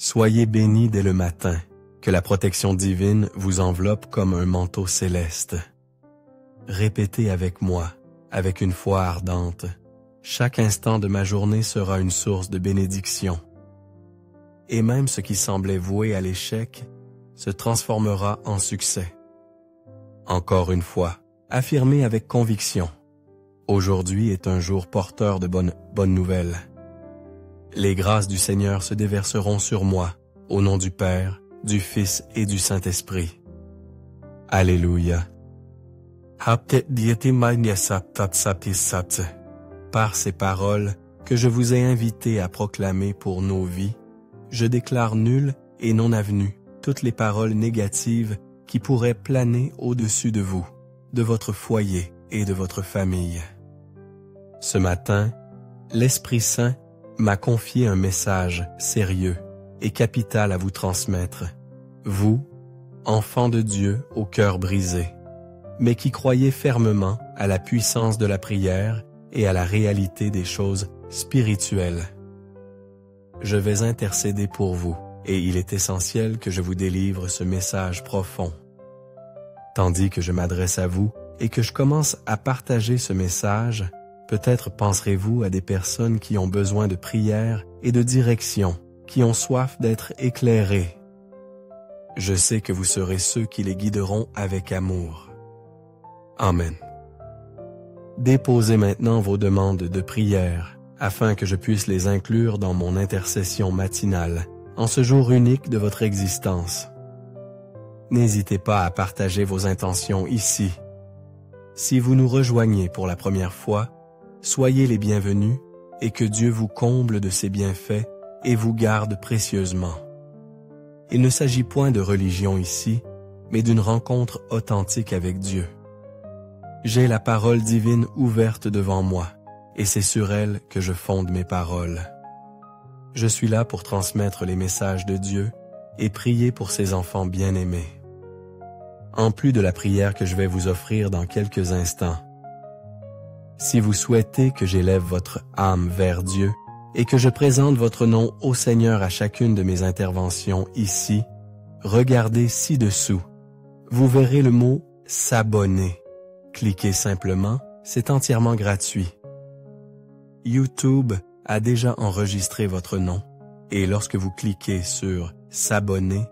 Soyez bénis dès le matin, que la protection divine vous enveloppe comme un manteau céleste. Répétez avec moi, avec une foi ardente, chaque instant de ma journée sera une source de bénédiction. Et même ce qui semblait voué à l'échec se transformera en succès. Encore une fois, affirmez avec conviction. Aujourd'hui est un jour porteur de bonnes nouvelles. Les grâces du Seigneur se déverseront sur moi, au nom du Père, du Fils et du Saint-Esprit. Alléluia. Par ces paroles que je vous ai invités à proclamer pour nos vies, je déclare nulles et non avenues toutes les paroles négatives qui pourraient planer au-dessus de vous, de votre foyer et de votre famille. Ce matin, l'Esprit Saint m'a confié un message sérieux et capital à vous transmettre. Vous, enfants de Dieu au cœur brisé, mais qui croyez fermement à la puissance de la prière et à la réalité des choses spirituelles. Je vais intercéder pour vous, et il est essentiel que je vous délivre ce message profond. Tandis que je m'adresse à vous et que je commence à partager ce message, peut-être penserez-vous à des personnes qui ont besoin de prière et de direction, qui ont soif d'être éclairées. Je sais que vous serez ceux qui les guideront avec amour. Amen. Déposez maintenant vos demandes de prière, afin que je puisse les inclure dans mon intercession matinale, en ce jour unique de votre existence. N'hésitez pas à partager vos intentions ici. Si vous nous rejoignez pour la première fois, soyez les bienvenus et que Dieu vous comble de ses bienfaits et vous garde précieusement. Il ne s'agit point de religion ici, mais d'une rencontre authentique avec Dieu. J'ai la parole divine ouverte devant moi, et c'est sur elle que je fonde mes paroles. Je suis là pour transmettre les messages de Dieu et prier pour ses enfants bien-aimés. En plus de la prière que je vais vous offrir dans quelques instants, si vous souhaitez que j'élève votre âme vers Dieu et que je présente votre nom au Seigneur à chacune de mes interventions ici, regardez ci-dessous. Vous verrez le mot « s'abonner ». Cliquez simplement, c'est entièrement gratuit. YouTube a déjà enregistré votre nom et lorsque vous cliquez sur « S'abonner »,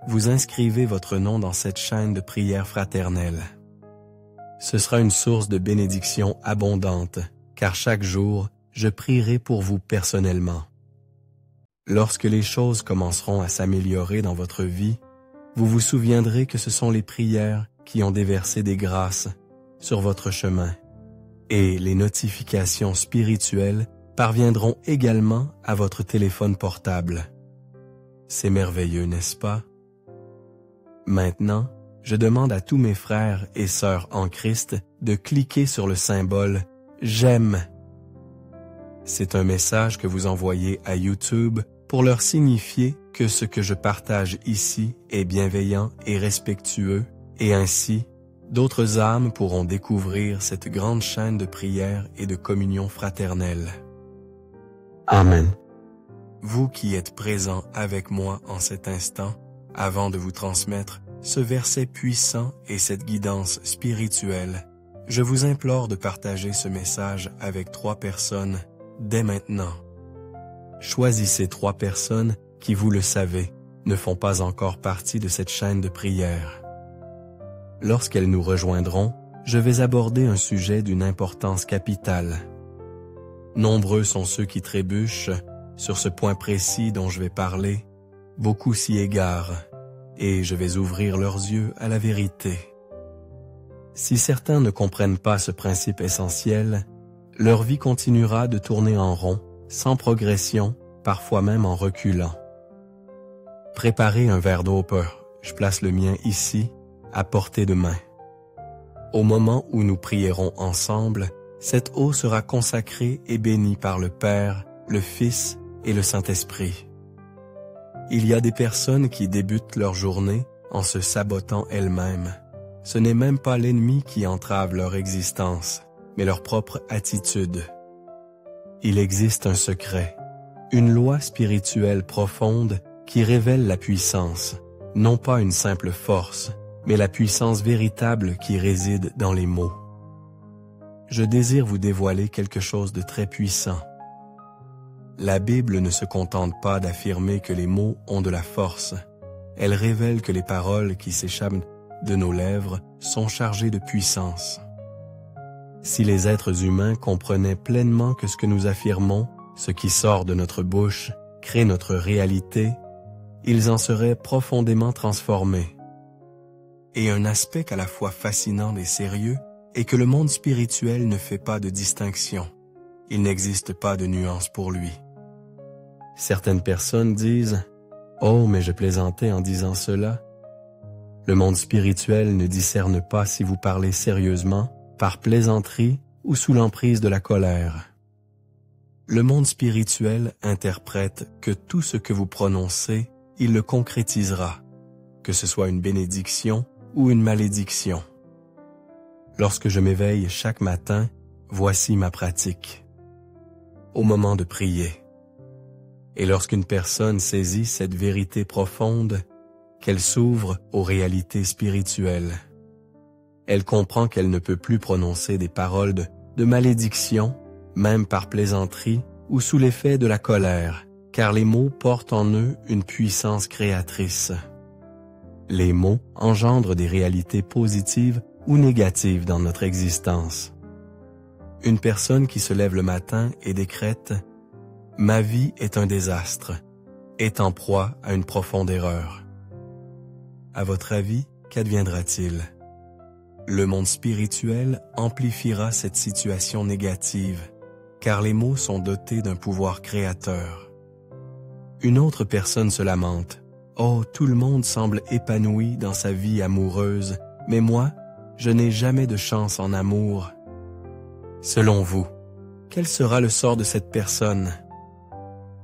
vous inscrivez votre nom dans cette chaîne de prière fraternelle. Ce sera une source de bénédiction abondante, car chaque jour, je prierai pour vous personnellement. Lorsque les choses commenceront à s'améliorer dans votre vie, vous vous souviendrez que ce sont les prières qui ont déversé des grâces sur votre chemin, et les notifications spirituelles parviendront également à votre téléphone portable. C'est merveilleux, n'est-ce pas? Maintenant, je demande à tous mes frères et sœurs en Christ de cliquer sur le symbole « J'aime ». C'est un message que vous envoyez à YouTube pour leur signifier que ce que je partage ici est bienveillant et respectueux, et ainsi, d'autres âmes pourront découvrir cette grande chaîne de prière et de communion fraternelle. Amen. Vous qui êtes présents avec moi en cet instant, avant de vous transmettre ce verset puissant et cette guidance spirituelle, je vous implore de partager ce message avec 3 personnes dès maintenant. Choisissez 3 personnes qui, vous le savez, ne font pas encore partie de cette chaîne de prière. Lorsqu'elles nous rejoindront, je vais aborder un sujet d'une importance capitale. Nombreux sont ceux qui trébuchent sur ce point précis dont je vais parler, beaucoup s'y égarent, et je vais ouvrir leurs yeux à la vérité. Si certains ne comprennent pas ce principe essentiel, leur vie continuera de tourner en rond, sans progression, parfois même en reculant. Préparez un verre d'eau, je place le mien ici, à portée de main. Au moment où nous prierons ensemble, cette eau sera consacrée et bénie par le Père, le Fils et le Saint-Esprit. Il y a des personnes qui débutent leur journée en se sabotant elles-mêmes. Ce n'est même pas l'ennemi qui entrave leur existence, mais leur propre attitude. Il existe un secret, une loi spirituelle profonde qui révèle la puissance, non pas une simple force, mais la puissance véritable qui réside dans les mots. Je désire vous dévoiler quelque chose de très puissant. La Bible ne se contente pas d'affirmer que les mots ont de la force. Elle révèle que les paroles qui s'échappent de nos lèvres sont chargées de puissance. Si les êtres humains comprenaient pleinement que ce que nous affirmons, ce qui sort de notre bouche, crée notre réalité, ils en seraient profondément transformés. Et un aspect à la fois fascinant et sérieux est que le monde spirituel ne fait pas de distinction. Il n'existe pas de nuance pour lui. Certaines personnes disent « Oh, mais je plaisantais en disant cela ». Le monde spirituel ne discerne pas si vous parlez sérieusement, par plaisanterie ou sous l'emprise de la colère. Le monde spirituel interprète que tout ce que vous prononcez, il le concrétisera, que ce soit une bénédiction ou une malédiction. Lorsque je m'éveille chaque matin, voici ma pratique. Au moment de prier. Et lorsqu'une personne saisit cette vérité profonde, qu'elle s'ouvre aux réalités spirituelles. Elle comprend qu'elle ne peut plus prononcer des paroles de malédiction, même par plaisanterie ou sous l'effet de la colère, car les mots portent en eux une puissance créatrice. Les mots engendrent des réalités positives ou négatives dans notre existence. Une personne qui se lève le matin et décrète « Ma vie est un désastre » est en proie à une profonde erreur. À votre avis, qu'adviendra-t-il? Le monde spirituel amplifiera cette situation négative, car les mots sont dotés d'un pouvoir créateur. Une autre personne se lamente. « Oh, tout le monde semble épanoui dans sa vie amoureuse, mais moi, je n'ai jamais de chance en amour. » Selon vous, quel sera le sort de cette personne?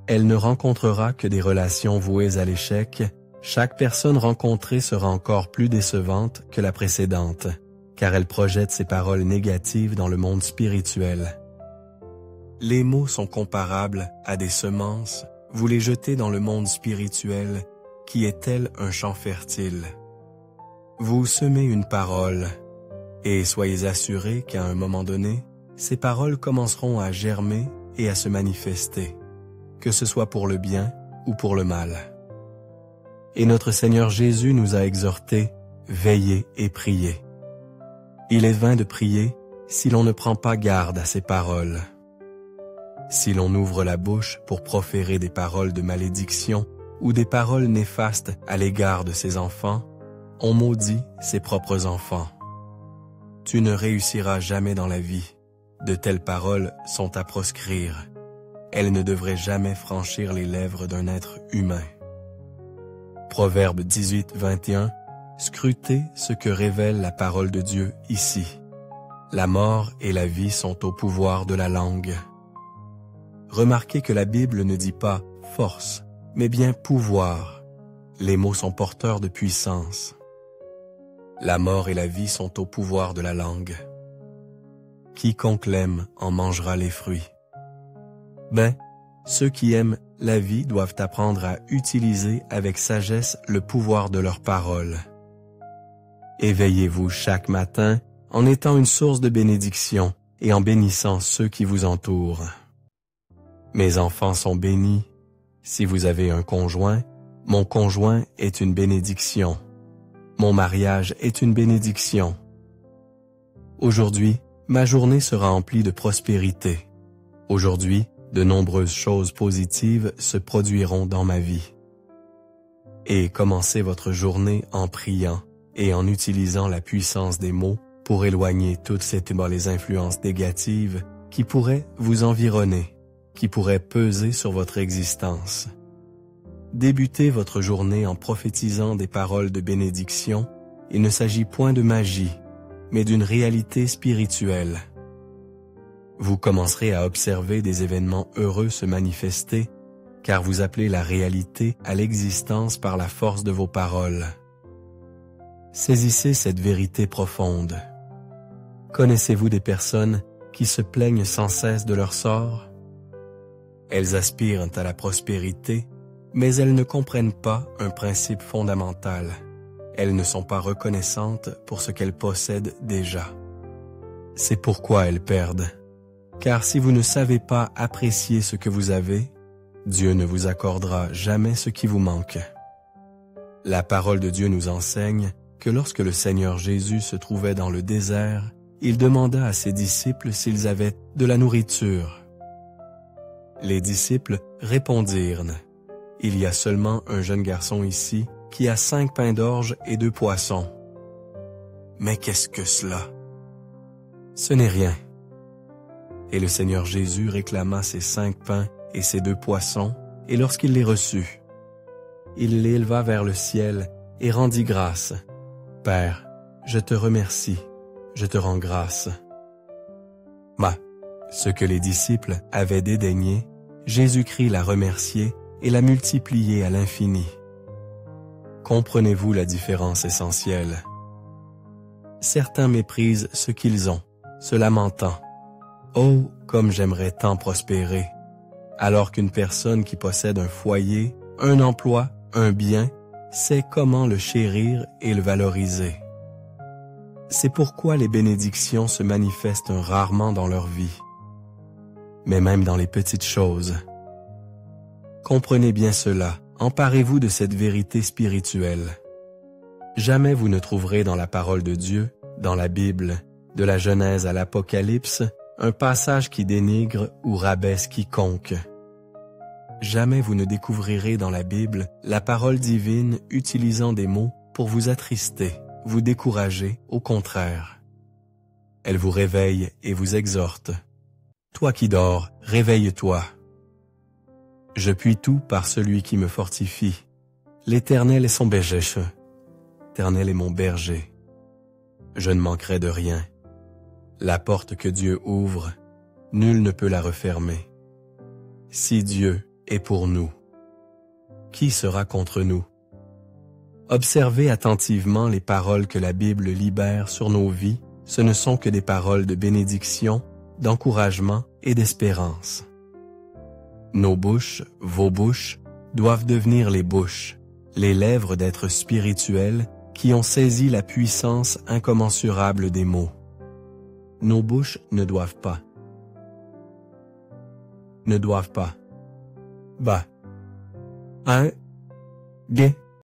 Elle ne rencontrera que des relations vouées à l'échec. Chaque personne rencontrée sera encore plus décevante que la précédente, car elle projette ses paroles négatives dans le monde spirituel. Les mots sont comparables à des semences, vous les jetez dans le monde spirituel, qui est tel un champ fertile. Vous semez une parole, et soyez assurés qu'à un moment donné, ces paroles commenceront à germer et à se manifester, que ce soit pour le bien ou pour le mal. Et notre Seigneur Jésus nous a exhortés, veillez et priez. Il est vain de prier si l'on ne prend pas garde à ses paroles. Si l'on ouvre la bouche pour proférer des paroles de malédiction ou des paroles néfastes à l'égard de ses enfants, on maudit ses propres enfants. Tu ne réussiras jamais dans la vie. De telles paroles sont à proscrire. Elles ne devraient jamais franchir les lèvres d'un être humain. Proverbe 18, 21, scrutez ce que révèle la parole de Dieu ici. La mort et la vie sont au pouvoir de la langue. Remarquez que la Bible ne dit pas « force », mais bien « pouvoir ». Les mots sont porteurs de puissance. La mort et la vie sont au pouvoir de la langue. Quiconque l'aime en mangera les fruits. Ceux qui aiment la vie doivent apprendre à utiliser avec sagesse le pouvoir de leurs paroles. Éveillez-vous chaque matin en étant une source de bénédiction et en bénissant ceux qui vous entourent. Mes enfants sont bénis. Si vous avez un conjoint, mon conjoint est une bénédiction. Mon mariage est une bénédiction. Aujourd'hui, ma journée sera emplie de prospérité. Aujourd'hui, de nombreuses choses positives se produiront dans ma vie. Et commencez votre journée en priant et en utilisant la puissance des mots pour éloigner toutes les influences négatives qui pourraient vous environner, qui pourraient peser sur votre existence. Débutez votre journée en prophétisant des paroles de bénédiction. Il ne s'agit point de magie, mais d'une réalité spirituelle. Vous commencerez à observer des événements heureux se manifester, car vous appelez la réalité à l'existence par la force de vos paroles. Saisissez cette vérité profonde. Connaissez-vous des personnes qui se plaignent sans cesse de leur sort? Elles aspirent à la prospérité, mais elles ne comprennent pas un principe fondamental. Elles ne sont pas reconnaissantes pour ce qu'elles possèdent déjà. C'est pourquoi elles perdent. Car si vous ne savez pas apprécier ce que vous avez, Dieu ne vous accordera jamais ce qui vous manque. La parole de Dieu nous enseigne que lorsque le Seigneur Jésus se trouvait dans le désert, il demanda à ses disciples s'ils avaient de la nourriture. Les disciples répondirent « Il y a seulement un jeune garçon ici qui a 5 pains d'orge et 2 poissons. » Mais qu'est-ce que cela? Ce n'est rien. Et le Seigneur Jésus réclama ses 5 pains et ses 2 poissons, et lorsqu'il les reçut, il l'éleva vers le ciel et rendit grâce. « Père, je te remercie, je te rends grâce. » Ce que les disciples avaient dédaigné, Jésus-Christ l'a remercié et l'a multiplié à l'infini. Comprenez-vous la différence essentielle? Certains méprisent ce qu'ils ont, se lamentant. « Oh, comme j'aimerais tant prospérer !» Alors qu'une personne qui possède un foyer, un emploi, un bien, sait comment le chérir et le valoriser. C'est pourquoi les bénédictions se manifestent rarement dans leur vie, mais même dans les petites choses. Comprenez bien cela, emparez-vous de cette vérité spirituelle. Jamais vous ne trouverez dans la parole de Dieu, dans la Bible, de la Genèse à l'Apocalypse, un passage qui dénigre ou rabaisse quiconque. Jamais vous ne découvrirez dans la Bible la parole divine utilisant des mots pour vous attrister, vous décourager, au contraire. Elle vous réveille et vous exhorte. Toi qui dors, réveille-toi. Je puis tout par celui qui me fortifie. L'Éternel est son berger. L'Éternel est mon berger. Je ne manquerai de rien. La porte que Dieu ouvre, nul ne peut la refermer. Si Dieu est pour nous, qui sera contre nous? Observez attentivement les paroles que la Bible libère sur nos vies. Ce ne sont que des paroles de bénédiction, d'encouragement et d'espérance. Nos bouches, vos bouches, doivent devenir les bouches, les lèvres d'êtres spirituels qui ont saisi la puissance incommensurable des mots. Nos bouches ne doivent pas. Bah. Un. Bien.